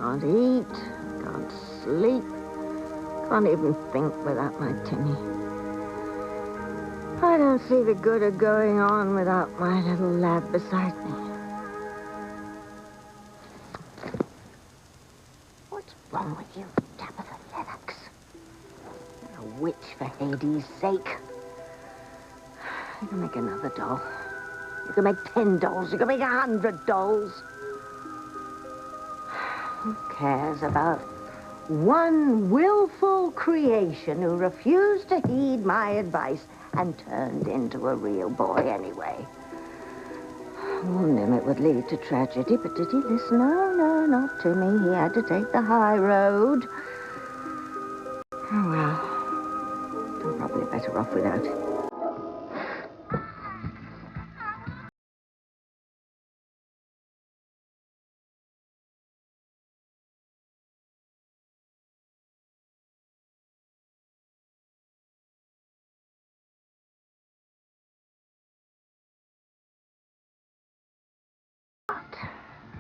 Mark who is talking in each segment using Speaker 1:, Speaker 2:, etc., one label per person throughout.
Speaker 1: Can't eat, can't sleep, can't even think without my Timmy. I don't see the good of going on without my little lad beside me. What's wrong with you, Tabitha Lennox? You're a witch, for Hades' sake. You can make another doll. You can make 10 dolls. You can make 100 dolls. Who cares about one willful creation who refused to heed my advice and turned into a real boy anyway? I warned him it would lead to tragedy, but did he listen? No, not to me. He had to take the high road. Oh, well. I'm probably better off without him.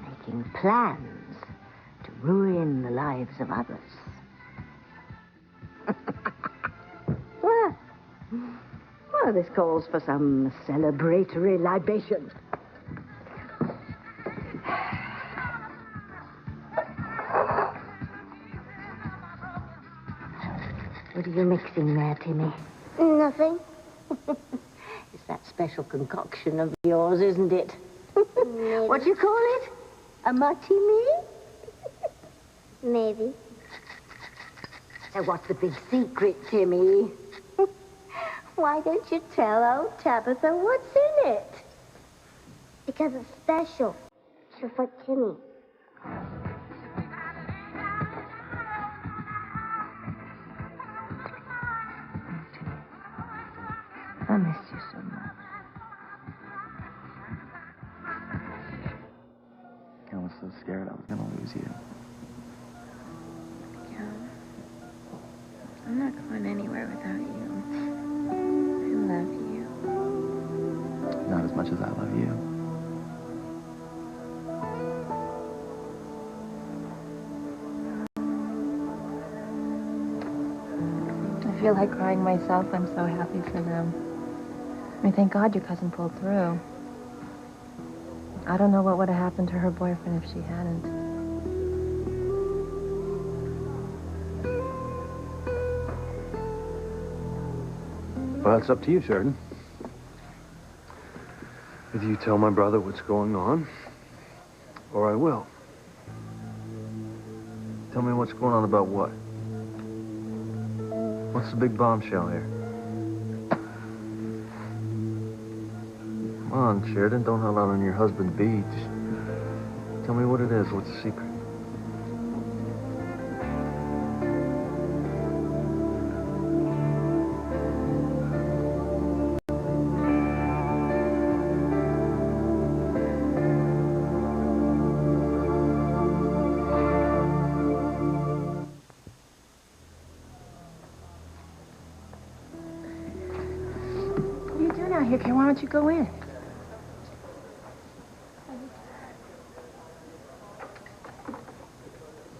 Speaker 1: Making plans to ruin the lives of others. Well, this calls for some celebratory libation. What are you mixing there, Timmy?
Speaker 2: Nothing.
Speaker 1: It's that special concoction of yours, isn't it?
Speaker 2: Maybe.
Speaker 1: What do you call it? A martini?
Speaker 2: Maybe.
Speaker 1: So what's the big secret, Timmy?
Speaker 2: Why don't you tell old Tabitha what's in it? Because it's special. So for Timmy.
Speaker 1: I miss you so much.
Speaker 3: I was so scared I was gonna lose you.
Speaker 4: Miguel, I'm not going anywhere without you. I love you.
Speaker 3: Not as much as I love you.
Speaker 4: I feel like crying myself. I'm so happy for them. I mean, thank God your cousin pulled through. I don't know what would have happened to her boyfriend if she hadn't.
Speaker 5: Well, it's up to you, Sheridan. Either you tell my brother what's going on, or I will. Tell me what's going on about what? What's the big bombshell here? Come on, Sheridan, don't hold out on your husband, B. Just tell me what it is. What's the secret?
Speaker 4: What are you doing out here, Kay? Why don't you go in?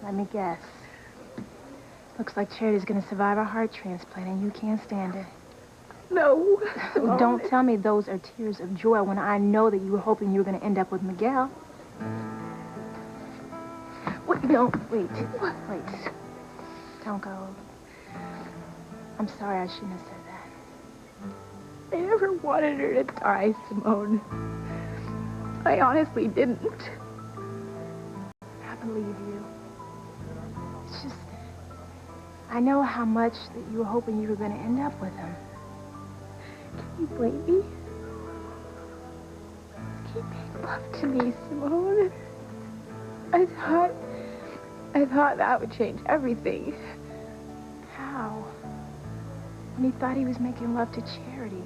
Speaker 4: Let me guess. Looks like Charity's gonna survive a heart transplant and you can't stand it.
Speaker 6: No.
Speaker 4: Don't tell me those are tears of joy when I know that you were hoping you were gonna end up with Miguel. Wait, no, wait. Wait. Don't go. I'm sorry, I shouldn't have said that.
Speaker 6: I never wanted her to die, Simone. I honestly didn't.
Speaker 4: I believe you. It's just, I know how much that you were hoping you were going to end up with him.
Speaker 6: Can you blame me? Keep making love to me, Simone. I thought that would change everything.
Speaker 4: How? When he thought he was making love to Charity.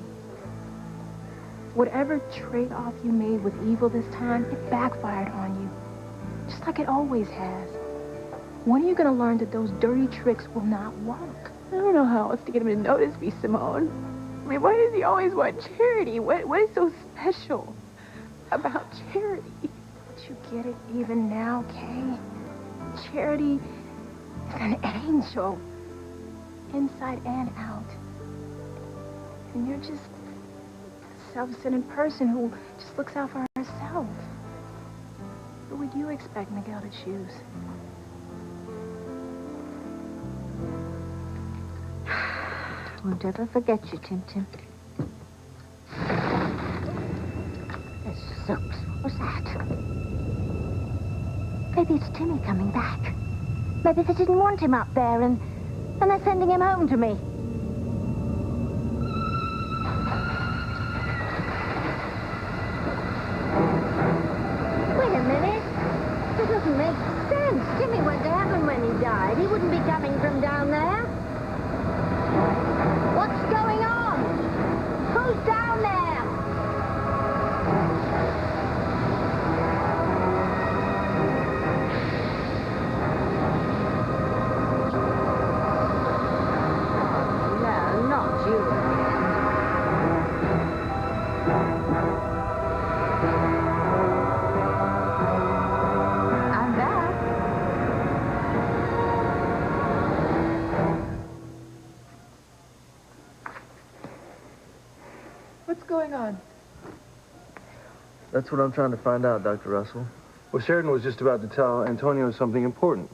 Speaker 4: Whatever trade-off you made with evil this time, it backfired on you. Just like it always has. When are you going to learn that those dirty tricks will not work?
Speaker 6: I don't know how else to get him to notice me, Simone. I mean, why does he always want Charity? What is so special about Charity?
Speaker 4: But you get it even now, Kay.
Speaker 6: Charity is an angel, inside and out. And you're just a self-centered person who just looks out for herself. Who would you expect Miguel to choose?
Speaker 1: Won't ever forget you, Tim Tim. There's Soaps. What was that? Maybe it's Timmy coming back. Maybe they didn't want him up there and they're sending him home to me. Wait a minute. That doesn't make sense. Timmy went to heaven when he died. He wouldn't be coming from down there. What's going on? Who's down there? No, not you again. I'm back.
Speaker 6: What's going on?
Speaker 5: That's what I'm trying to find out, Dr. Russell.
Speaker 7: Well, Sheridan was just about to tell Antonio something important.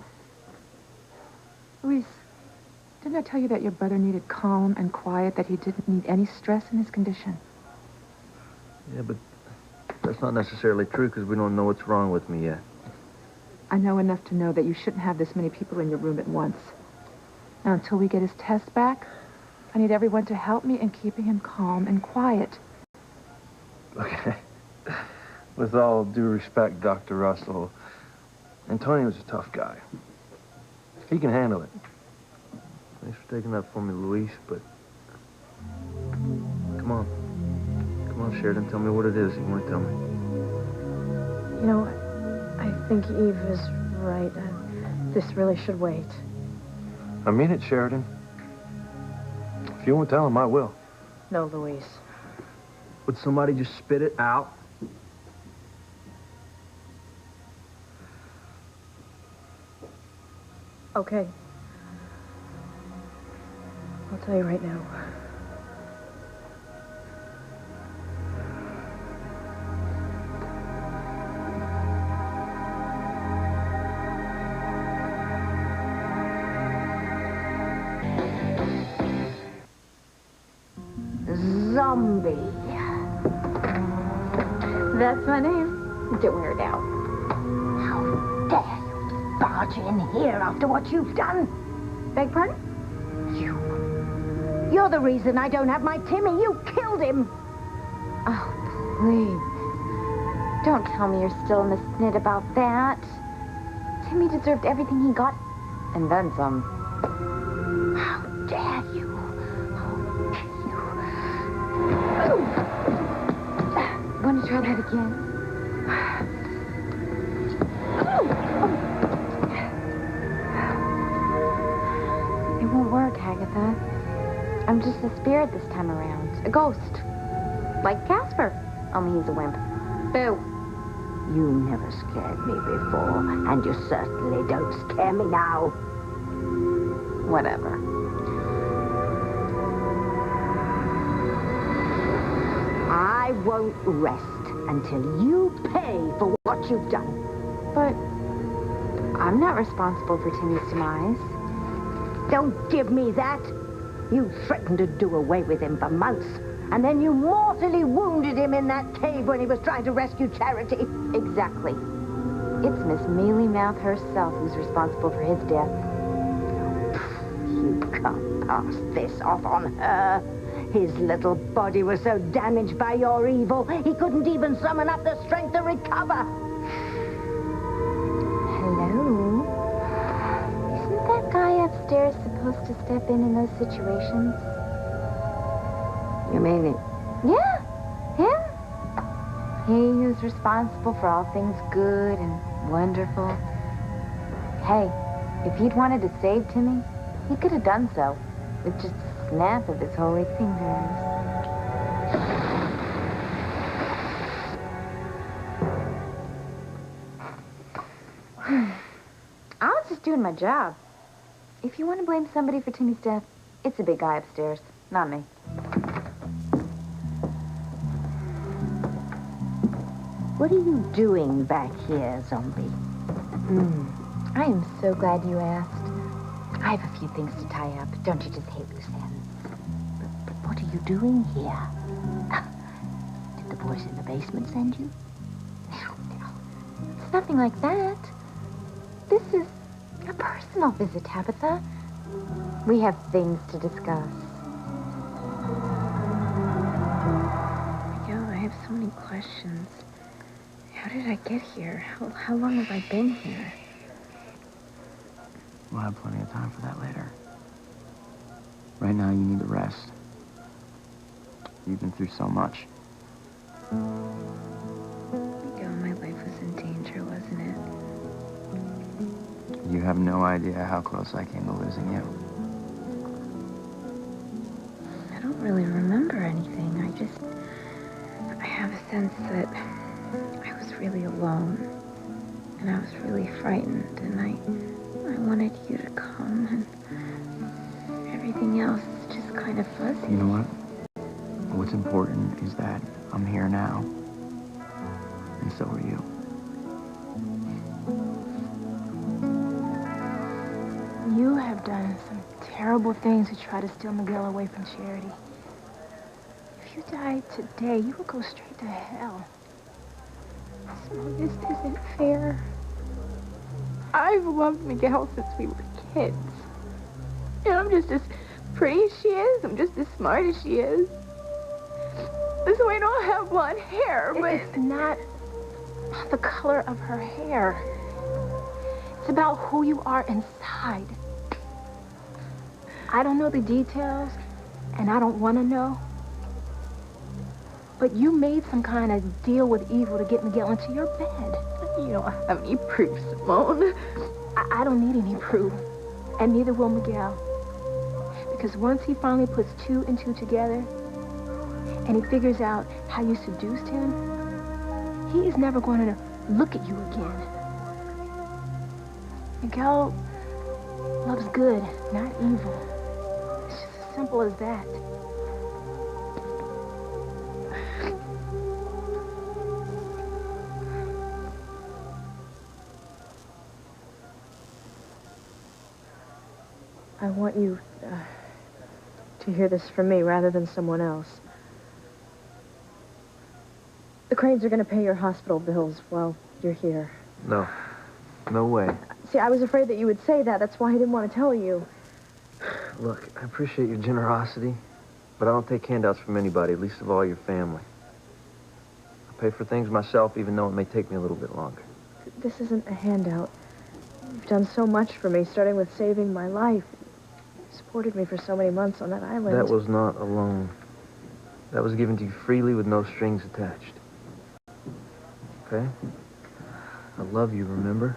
Speaker 6: Luis, didn't I tell you that your brother needed calm and quiet, that he didn't need any stress in his condition?
Speaker 5: Yeah, but that's not necessarily true because we don't know what's wrong with me yet.
Speaker 6: I know enough to know that you shouldn't have this many people in your room at once. Now, until we get his test back, I need everyone to help me in keeping him calm and quiet.
Speaker 7: Okay. With all due respect, Dr. Russell, Antonio's a tough guy. He can handle it.
Speaker 5: Thanks for taking that for me, Luis, but... Come on. Come on, Sheridan, tell me what it is you want to tell me.
Speaker 4: You know, I think Eve is right. This really should wait.
Speaker 7: I mean it, Sheridan. If you won't tell him, I will.
Speaker 4: No, Luis.
Speaker 5: Would somebody just spit it out?
Speaker 4: Okay. I'll tell you right now.
Speaker 1: Zombie.
Speaker 4: That's my name. Get weirded out.
Speaker 1: How dare you barge in here after what you've done?
Speaker 4: Beg pardon?
Speaker 1: You're the reason I don't have my Timmy. You killed him.
Speaker 4: Oh, please. Don't tell me you're still in the snit about that. Timmy deserved everything he got, and then some.
Speaker 1: How dare you?
Speaker 4: Want to try that again? It won't work, Agatha. I'm just a spirit this time around. A ghost. Like Casper. Only he's a wimp. Boo.
Speaker 1: You never scared me before, and you certainly don't scare me now.
Speaker 4: Whatever.
Speaker 1: I won't rest until you pay for what you've done.
Speaker 4: But I'm not responsible for Timmy's demise.
Speaker 1: Don't give me that. You threatened to do away with him for months, and then you mortally wounded him in that cave when he was trying to rescue Charity.
Speaker 4: Exactly. It's Miss Mealy Mouth herself who's responsible for his death.
Speaker 1: You can't pass this off on her. His little body was so damaged by your evil, he couldn't even summon up the strength to recover.
Speaker 4: Hello? Isn't that guy upstairs supposed to step in those situations?
Speaker 1: You mean it?
Speaker 4: Yeah, him. He who's responsible for all things good and wonderful. Hey, if he'd wanted to save Timmy, he could have done so with just a snap of his holy fingers. I'll just doing my job. If you want to blame somebody for Timmy's death, it's a big guy upstairs, not me.
Speaker 1: What are you doing back here, Zombie?
Speaker 4: I am so glad you asked. I have a few things to tie up. Don't you just hate loose ends?
Speaker 1: But what are you doing here? Did the boys in the basement send you?
Speaker 4: It's nothing like that. This is a personal visit, Tabitha. We have things to discuss.
Speaker 6: Miguel, I have so many questions. How did I get here? How long have I been here?
Speaker 3: We'll have plenty of time for that later. Right now, you need to rest. You've been through so much.
Speaker 6: Miguel, my life was in danger, wasn't it?
Speaker 3: You have no idea how close I came to losing you.
Speaker 6: I don't really remember anything. I have a sense that I was really alone. And I was really frightened. And I wanted you to come. And everything else is just kind of fuzzy.
Speaker 3: You know what? What's important is that I'm here now. And so are you.
Speaker 6: You have done some terrible things to try to steal Miguel away from Charity. If you died today, you would go straight to hell. So this isn't fair. I've loved Miguel since we were kids. And I'm just as pretty as she is. I'm just as smart as she is. So I don't have blonde hair, but it's not the color of her hair. It's about who you are inside. I don't know the details, and I don't want to know. But you made some kind of deal with evil to get Miguel into your bed. You don't have any proof, Simone. I don't need any proof, and neither will Miguel. Because once he finally puts 2 and 2 together, and he figures out how you seduced him, he is never going to look at you again. Miguel loves good, not evil. It's just as simple as that.
Speaker 8: I want you to hear this from me rather than someone else. The Cranes are going to pay your hospital bills while you're here.
Speaker 5: No. No way.
Speaker 8: See, I was afraid that you would say that. That's why I didn't want to tell you.
Speaker 5: Look, I appreciate your generosity, but I don't take handouts from anybody, least of all your family. I pay for things myself, even though it may take me a little bit longer.
Speaker 8: This isn't a handout. You've done so much for me, starting with saving my life. You supported me for so many months on that island.
Speaker 5: That was not a loan. That was given to you freely with no strings attached. Okay? I love you, remember?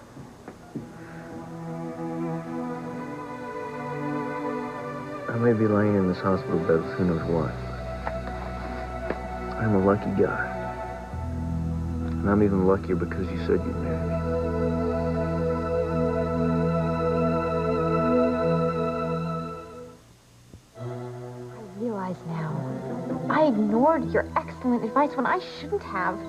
Speaker 5: I may be laying in this hospital bed with who knows what. I'm a lucky guy. And I'm even luckier because you said you'd marry me.
Speaker 4: I realize now, I ignored your excellent advice when I shouldn't have.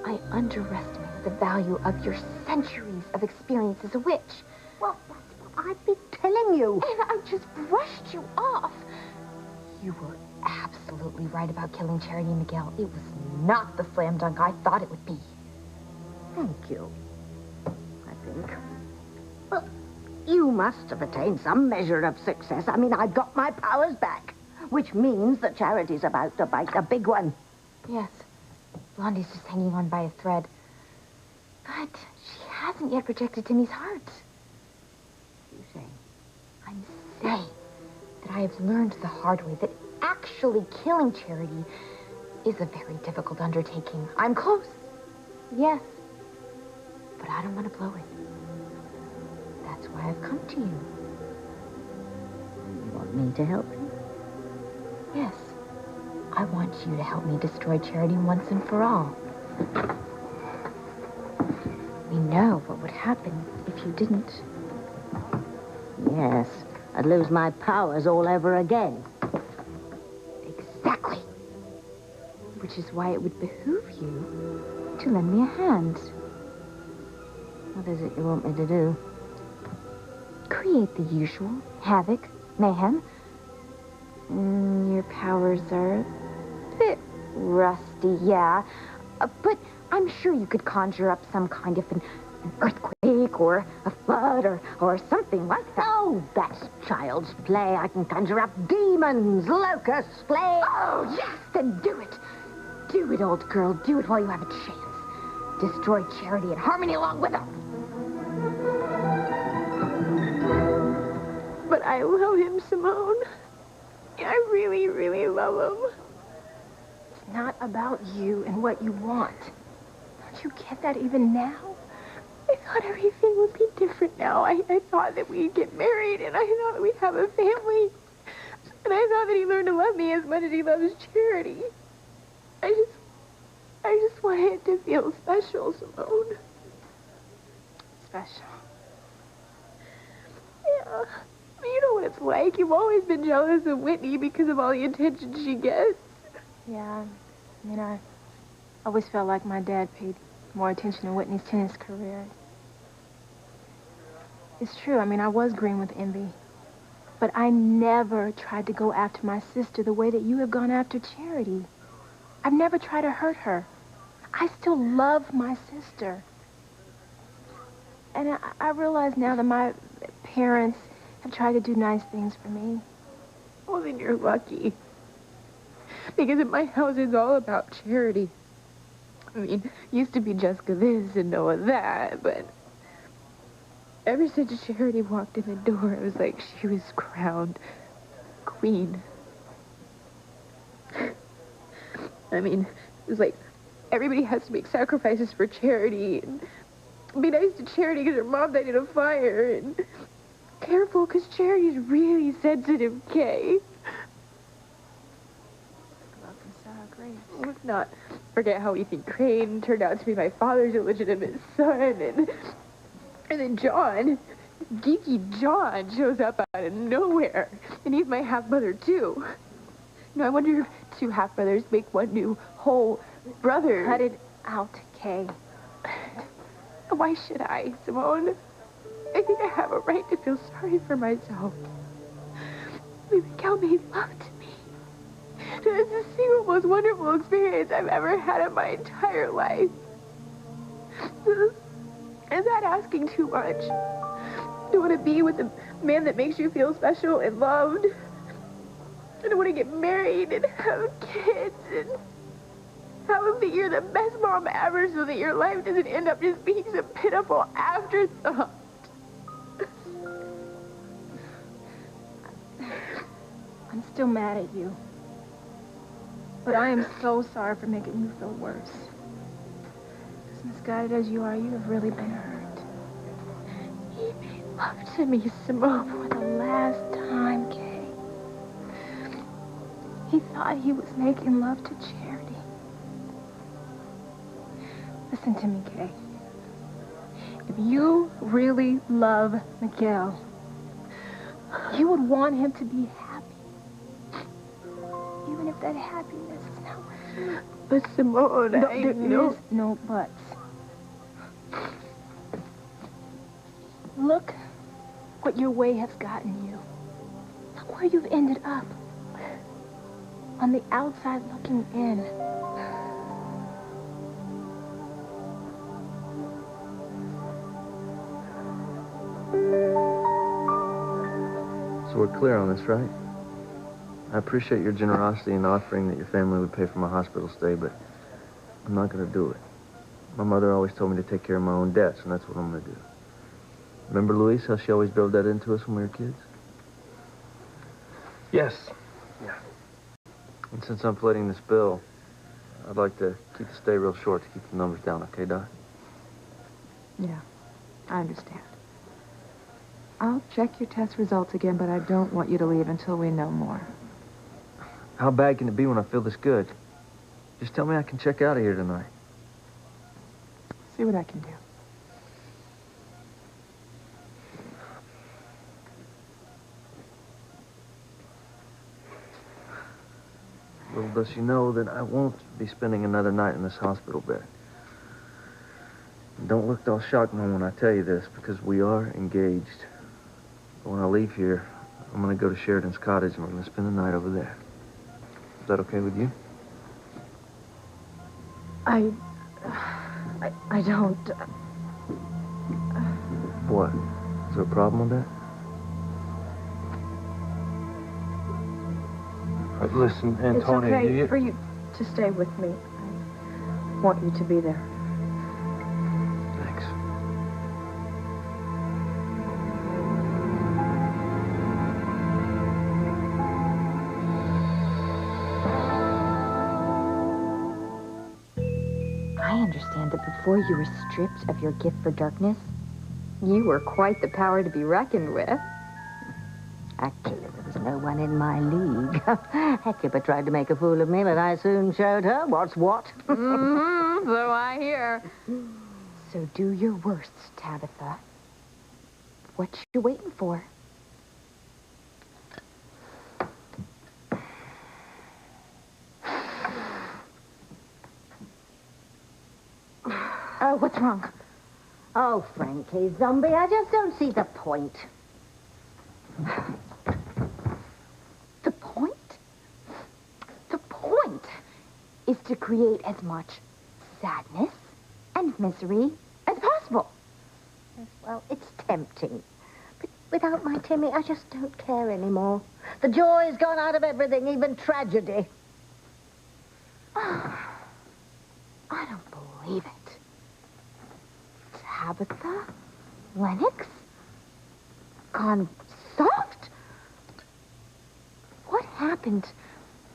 Speaker 4: I underestimated the value of your centuries of experience as a witch.
Speaker 1: Well, that's what I've been telling you.
Speaker 4: And I just brushed you off. You were absolutely right about killing Charity and Miguel. It was not the slam dunk I thought it would be.
Speaker 1: Thank you, I think. Well, you must have attained some measure of success. I mean, I've got my powers back, which means that Charity's about to bite a big one.
Speaker 4: Yes. Blondie's just hanging on by a thread. But she hasn't yet rejected Timmy's heart.
Speaker 1: You say?
Speaker 4: I'm saying that I have learned the hard way that actually killing Charity is a very difficult undertaking. I'm close. Yes. But I don't want to blow it. That's why I've come to you.
Speaker 1: You want me to help you?
Speaker 4: Yes. I want you to help me destroy Charity once and for all. We know what would happen if you didn't.
Speaker 1: Yes, I'd lose my powers all over again.
Speaker 4: Exactly. Which is why it would behoove you to lend me a hand.
Speaker 1: What is it you want me to do?
Speaker 4: Create the usual havoc, mayhem. Your powers are a bit rusty, yeah. But I'm sure you could conjure up some kind of an earthquake or a flood or something like that.
Speaker 1: Oh, that's child's play. I can conjure up demons, locusts, plagues.
Speaker 4: Oh, yes, then do it. Do it, old girl. Do it while you have a chance. Destroy Charity and Harmony along with them.
Speaker 6: But I love him, Simone. I really, really love him. It's not about you and what you want. Don't you get that even now? I thought everything would be different now. I thought that we'd get married, and I thought that we'd have a family. And I thought that he learned to love me as much as he loves Charity. I just wanted it to feel special, Simone. Special. Yeah. You know what it's like. You've always been jealous of Whitney because of all the attention she gets. Yeah. I mean, I always felt like my dad paid more attention to Whitney's tennis career. It's true. I mean, I was green with envy. But I never tried to go after my sister the way that you have gone after Charity. I've never tried to hurt her. I still love my sister. And I realize now that my parents have tried to do nice things for me. Well, then you're lucky. Because in my house, it's all about Charity. I mean, used to be Jessica this and Noah that, but ever since Charity walked in the door, it was like she was crowned queen. I mean, it was like everybody has to make sacrifices for Charity and be nice to Charity because her mom died in a fire, and careful because Charity's really sensitive, Kay. Love from sour grapes. Let's not forget how Ethan Crane turned out to be my father's illegitimate son, and then John, geeky John, shows up out of nowhere, and he's my half-brother too. I wonder if two half-brothers make one new whole brother. Cut it out, Kay. Why should I, Simone? I think I have a right to feel sorry for myself. Miguel made love to me. It's the single most wonderful experience I've ever had in my entire life. Is that asking too much? You want to be with a man that makes you feel special and loved? I don't want to get married and have kids and have them think you're the best mom ever so that your life doesn't end up just being some pitiful afterthought. I'm still mad at you. But I am so sorry for making you feel worse. As misguided as you are, you have really been hurt. He made love to me, Simone, for the last time, Kay. He thought he was making love to Charity. Listen to me, Kay. If you really love Miguel, you would want him to be happy. Even if that happiness is not with you. But Simone, there is no buts. Look what your way has gotten you. Look where you've ended up. On the outside looking in.
Speaker 5: So we're clear on this, right? I appreciate your generosity in offering that your family would pay for my hospital stay, but I'm not going to do it. My mother always told me to take care of my own debts, and that's what I'm going to do. Remember, Louise, how she always drilled that into us when we were kids?
Speaker 7: Yes. Yeah.
Speaker 5: And since I'm footing this bill, I'd like to keep the stay real short to keep the numbers down, okay, Doc?
Speaker 8: Yeah, I understand. I'll check your test results again, but I don't want you to leave until we know more.
Speaker 5: How bad can it be when I feel this good? Just tell me I can check out of here tonight.
Speaker 8: See what I can do.
Speaker 5: thus you know that I won't be spending another night in this hospital bed. Don't look all shocked, Mom, when I tell you this, because we are engaged. But when I leave here, I'm going to go to Sheridan's cottage, and we're going to spend the night over there. Is that okay with you?
Speaker 8: I don't...
Speaker 5: What? Is there a problem with that? All right, listen, Antonia,
Speaker 8: It's okay for you to stay with me. I want you to be there.
Speaker 5: Thanks.
Speaker 4: I understand that before you were stripped of your gift for darkness, you were quite the power to be reckoned with.
Speaker 1: Actually, there was no one in my league. Hecuba tried to make a fool of me, but I soon showed her what's what.
Speaker 4: So I hear. So do your worst, Tabitha. What you waiting for? What's wrong?
Speaker 1: Oh, frankly, Zombie, I just don't see the point.
Speaker 4: The point? The point is to create as much sadness and misery as possible.
Speaker 1: Yes, well, it's tempting. But without my Timmy, I just don't care anymore. The joy's gone out of everything, even tragedy.
Speaker 4: I don't believe it. Tabitha? Lennox? Gone soft? What happened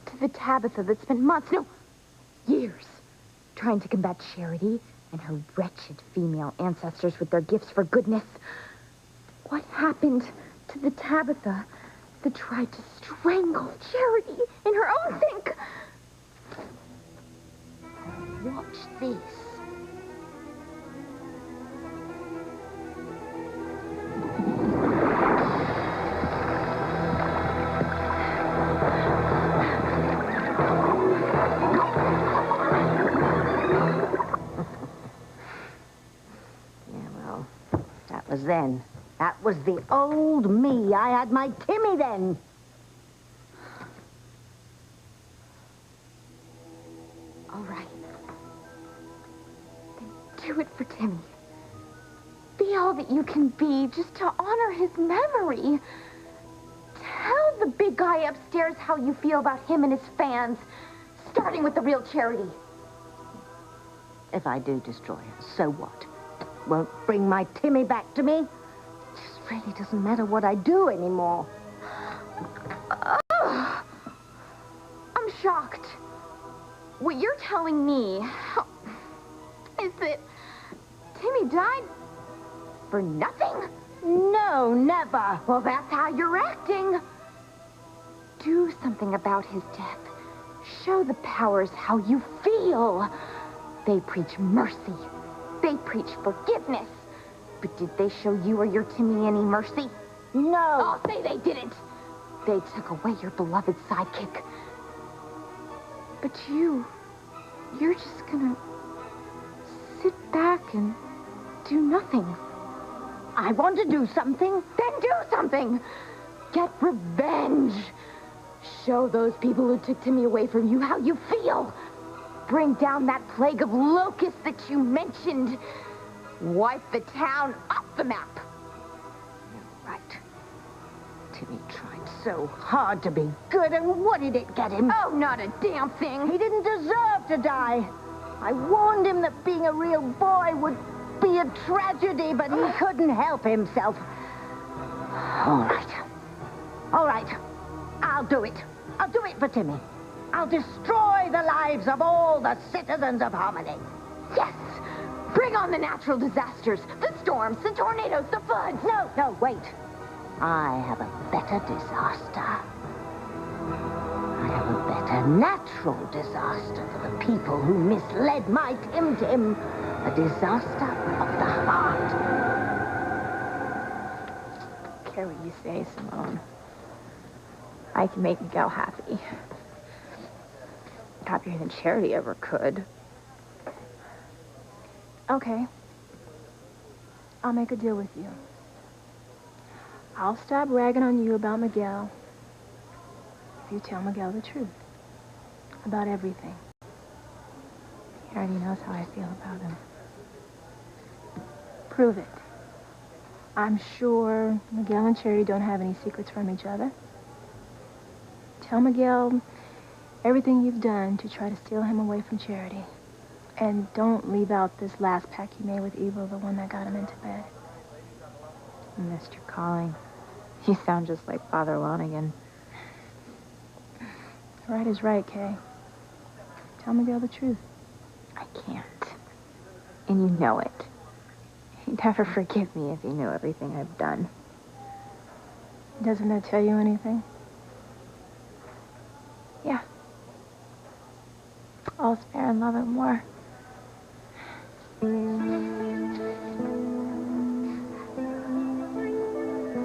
Speaker 4: to the Tabitha that spent months, no, years, trying to combat Charity and her wretched female ancestors with their gifts for goodness? What happened to the Tabitha that tried to strangle Charity in her own sink?
Speaker 1: Watch this. Was then. That was the old me. I had my Timmy then.
Speaker 4: All right. Then do it for Timmy. Be all that you can be just to honor his memory. Tell the big guy upstairs how you feel about him and his fans, starting with the real Charity.
Speaker 1: If I do destroy her, so what? Won't bring my Timmy back to me. It just really doesn't matter what I do anymore.
Speaker 4: I'm shocked. What you're telling me is that Timmy died for nothing?
Speaker 1: No, never.
Speaker 4: Well, that's how you're acting. Do something about his death. Show the powers how you feel. They preach mercy. They preach forgiveness. But did they show you or your Timmy any mercy?
Speaker 1: No.
Speaker 4: I'll say they didn't. They took away your beloved sidekick. But you're just gonna sit back and do nothing.
Speaker 1: I want to do something.
Speaker 4: Then do something. Get revenge. Show those people who took Timmy away from you how you feel. Bring down that plague of locusts that you mentioned. Wipe the town off the map.
Speaker 1: You're right. Timmy tried so hard to be good, and what did it get him?
Speaker 4: Oh, not a damn thing.
Speaker 1: He didn't deserve to die. I warned him that being a real boy would be a tragedy, but he couldn't help himself. All right. All right. I'll do it. I'll do it for Timmy. I'll destroy the lives of all the citizens of Harmony.
Speaker 4: Yes! Bring on the natural disasters, the storms, the tornadoes, the floods.
Speaker 1: No, wait. I have a better disaster. I have a better natural disaster for the people who misled my Tim-Tim. A disaster of the heart.
Speaker 6: Care what you say, Simone. I can make Miguel happy.
Speaker 4: happier than Charity ever could.
Speaker 6: Okay. I'll make a deal with you. I'll stop ragging on you about Miguel if you tell Miguel the truth about everything.
Speaker 4: He already knows how I feel about him.
Speaker 6: Prove it. I'm sure Miguel and Charity don't have any secrets from each other. Tell Miguel everything you've done to try to steal him away from Charity. And don't leave out this last pact you made with Evil, the one that got him into bed.
Speaker 4: I missed your calling. You sound just like Father Lonigan.
Speaker 6: Right is right, Kay. Tell Miguel the truth.
Speaker 4: I can't. And you know it. He'd never forgive me if he knew everything I've done.
Speaker 6: Doesn't that tell you anything?
Speaker 4: Yeah. All's fair in love and war.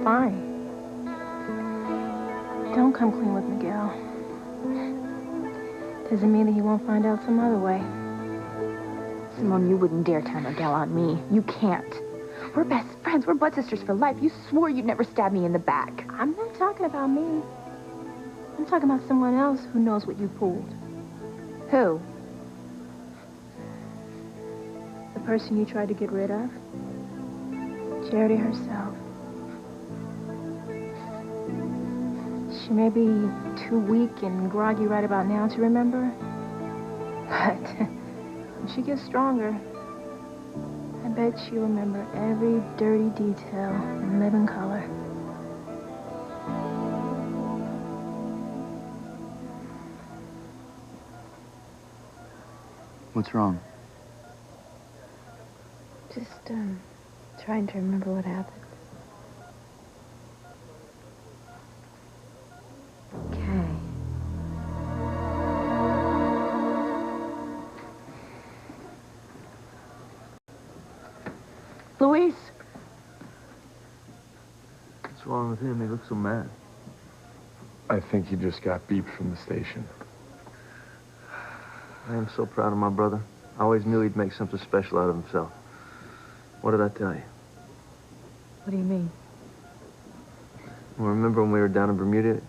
Speaker 6: Fine. Don't come clean with Miguel. Doesn't mean that he won't find out some other way.
Speaker 4: Simone, you wouldn't dare turn Miguel on me. You can't. We're best friends. We're blood sisters for life. You swore you'd never stab me in the back.
Speaker 6: I'm not talking about me. I'm talking about someone else who knows what you pulled.
Speaker 4: Who?
Speaker 6: The person you tried to get rid of. Charity herself. She may be too weak and groggy right about now to remember. But when she gets stronger, I bet she'll remember every dirty detail in living color.
Speaker 3: What's wrong?
Speaker 4: Just, trying to remember what happened. Okay.
Speaker 6: Luis!
Speaker 5: What's wrong with him? He looks so mad.
Speaker 7: I think he just got beeped from the station.
Speaker 5: I am so proud of my brother. I always knew he'd make something special out of himself. What did I tell you?
Speaker 4: What do you mean?
Speaker 5: Well, remember when we were down in Bermuda?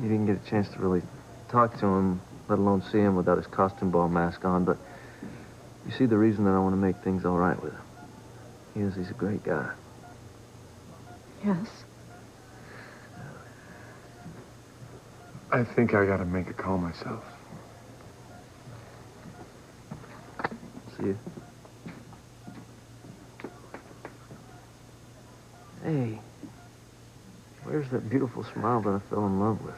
Speaker 5: You didn't get a chance to really talk to him, let alone see him without his costume ball mask on, but you see the reason that I want to make things all right with him. He's a great guy.
Speaker 4: Yes.
Speaker 7: I think I gotta make a call myself.
Speaker 5: See you. Hey, where's that beautiful smile that I fell in love with?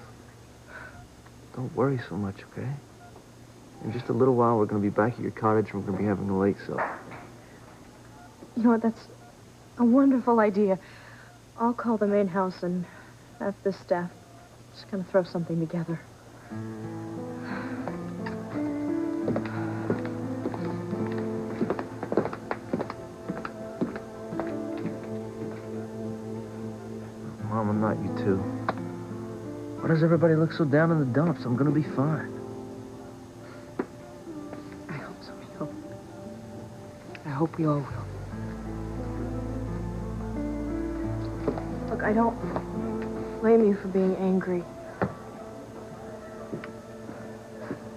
Speaker 5: Don't worry so much, okay? In just a little while, we're going to be back at your cottage and we're going to be having a late supper.
Speaker 8: You know what, that's a wonderful idea. I'll call the main house and have the staff just kind of throw something together.
Speaker 5: Mama, not you too. Why does everybody look so down in the dumps? I'm going to be fine.
Speaker 8: I hope so, Michael. I hope we all will. Look, I don't blame you for being angry.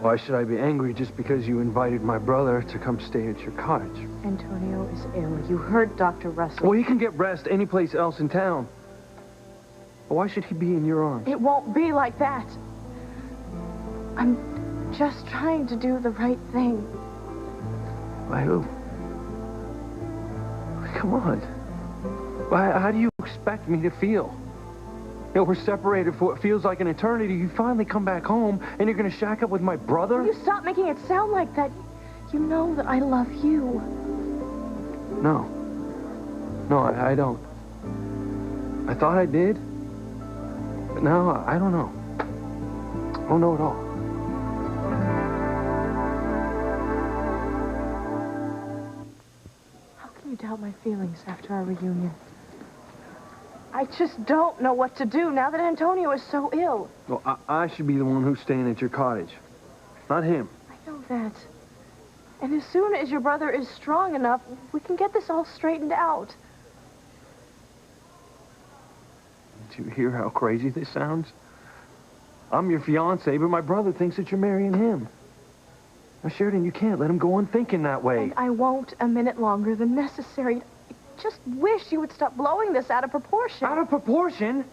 Speaker 7: Why should I be angry just because you invited my brother to come stay at your cottage?
Speaker 8: Antonio is ill. You heard Dr. Russell.
Speaker 7: Well, he can get rest anyplace else in town. Why should he be in your arms?
Speaker 8: It won't be like that. I'm just trying to do the right thing.
Speaker 7: By who? Come on. How do you expect me to feel? You know, we're separated for what feels like an eternity. You finally come back home, and you're going to shack up with my brother?
Speaker 8: Will you stop making it sound like that? You know that I love you.
Speaker 7: No. No, I don't. I thought I did. But now, I don't know. I don't know at all.
Speaker 8: How can you doubt my feelings after our reunion? I just don't know what to do now that Antonio is so ill.
Speaker 7: Well, I should be the one who's staying at your cottage. Not him.
Speaker 6: like that. And as soon as your brother is strong enough, we can get this all straightened out.
Speaker 7: Do you hear how crazy this sounds? I'm your fiancé, but my brother thinks that you're marrying him. Now, Sheridan, you can't let him go on thinking that way.
Speaker 6: And I won't a minute longer than necessary. I just wish you would stop blowing this out of proportion.
Speaker 7: Out of proportion?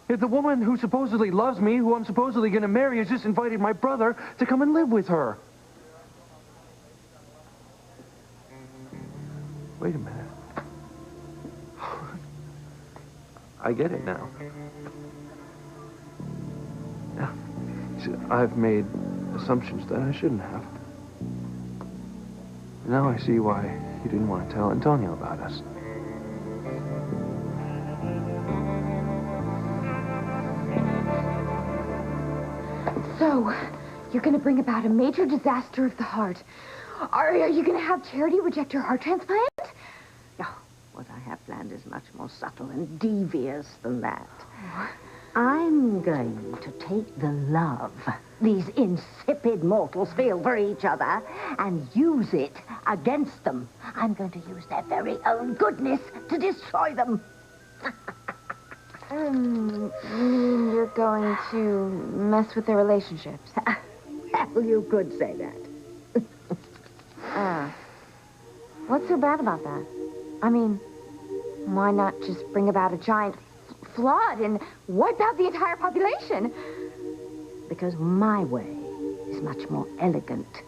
Speaker 7: If the woman who supposedly loves me, who I'm supposedly going to marry, has just invited my brother to come and live with her. Wait a minute. I get it now. Yeah. See, I've made assumptions that I shouldn't have. Now I see why you didn't want to tell Antonio about us.
Speaker 4: So, you're going to bring about a major disaster of the heart. Are you going to have Charity reject her heart transplant?
Speaker 1: No, what I have planned is much more subtle and devious than that. I'm going to take the love these insipid mortals feel for each other and use it against them. I'm going to use their very own goodness to destroy them.
Speaker 4: You're going to mess with their relationships.
Speaker 1: Well, you could say that.
Speaker 4: What's so bad about that? I mean, why not just bring about a giant flood and wipe out the entire population?
Speaker 1: Because my way is much more elegant,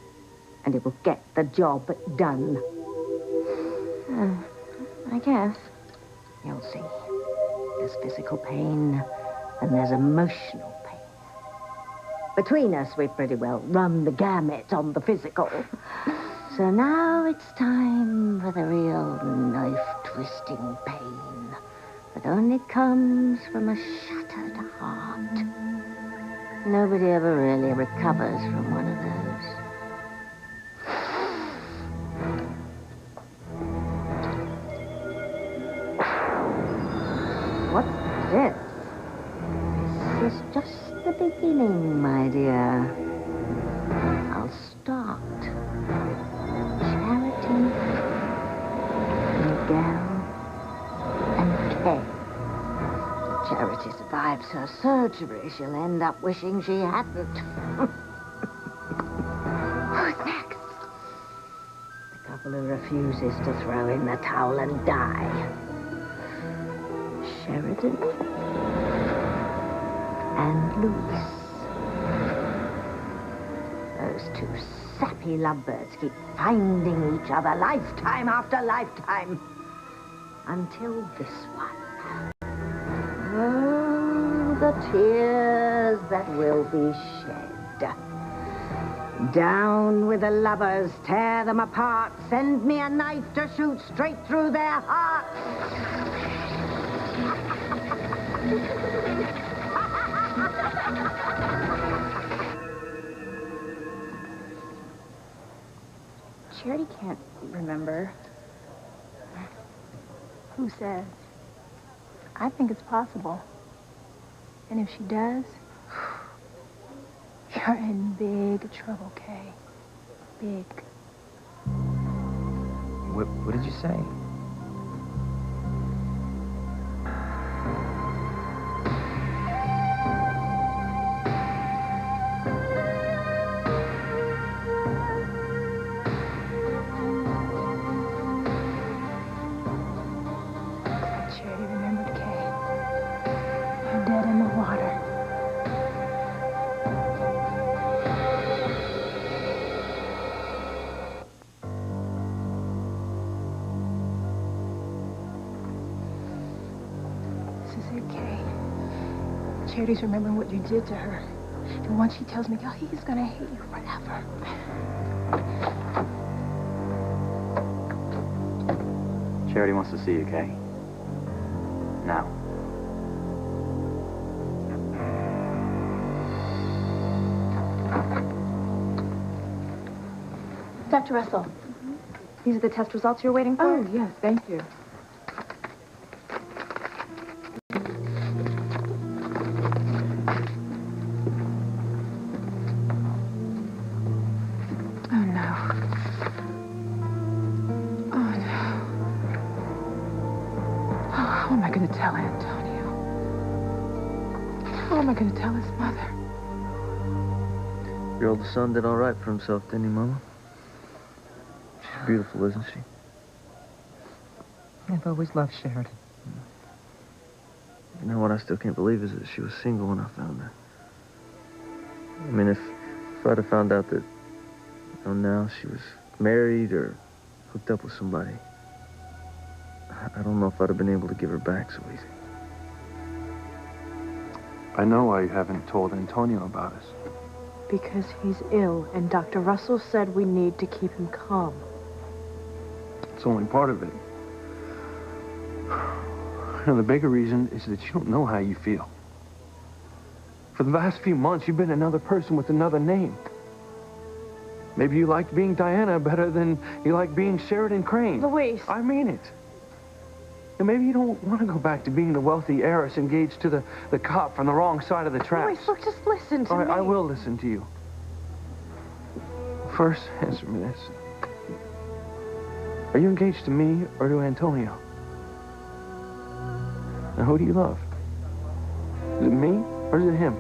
Speaker 1: and it will get the job done.
Speaker 4: I guess.
Speaker 1: You'll see. There's physical pain, and there's emotional pain. Between us, we've pretty well run the gamut on the physical. So now it's time for the real knife-twisting pain that only comes from a shattered heart. Nobody ever really recovers from one of those. What's this? This is just the beginning, my dear. I'll start. Charity, Miguel, and Kay. If Charity survives her surgery, she'll end up wishing she hadn't.
Speaker 4: Who's next?
Speaker 1: The couple who refuses to throw in the towel and die. Sheridan and Louis. Those two sappy lovebirds keep finding each other lifetime after lifetime. Until this one. Oh, the tears that will be shed. Down with the lovers, tear them apart, send me a knife to shoot straight through their hearts.
Speaker 6: Charity can't remember. Who says? I think it's possible. And if she does, you're in big trouble, Kay. Big.
Speaker 3: What did you say?
Speaker 6: Charity remembered Kay. You're dead in the water. This is it, Kay. Charity's remembering what you did to her. And once she tells Miguel, he's gonna hate you forever.
Speaker 3: Charity wants to see you, Kay. Now.
Speaker 6: Dr. Russell, these are the test results you're waiting for?
Speaker 8: Oh, yes, thank you. How am I going to tell Antonio? How am I going to tell his mother?
Speaker 5: Your oldest son did all right for himself, didn't he, Mama? She's beautiful, isn't she?
Speaker 9: I've always loved Sheridan.
Speaker 5: You know what I still can't believe is that she was single when I found her. I mean, if I'd have found out that, now she was married or hooked up with somebody, I don't know if I'd have been able to give her back so easy.
Speaker 7: I know why you haven't told Antonio about us.
Speaker 8: Because he's ill, and Dr. Russell said we need to keep him calm.
Speaker 7: It's only part of it. The bigger reason is that you don't know how you feel. For the last few months, you've been another person with another name. Maybe you liked being Diana better than you like being Sheridan Crane.
Speaker 8: Luis.
Speaker 7: I mean it. And maybe you don't want to go back to being the wealthy heiress engaged to the cop from the wrong side of the tracks.
Speaker 8: Luis, look, just listen to me.
Speaker 7: I will listen to you. First, answer me this. Are you engaged to me or to Antonio? Now, who do you love? Is it me or is it him?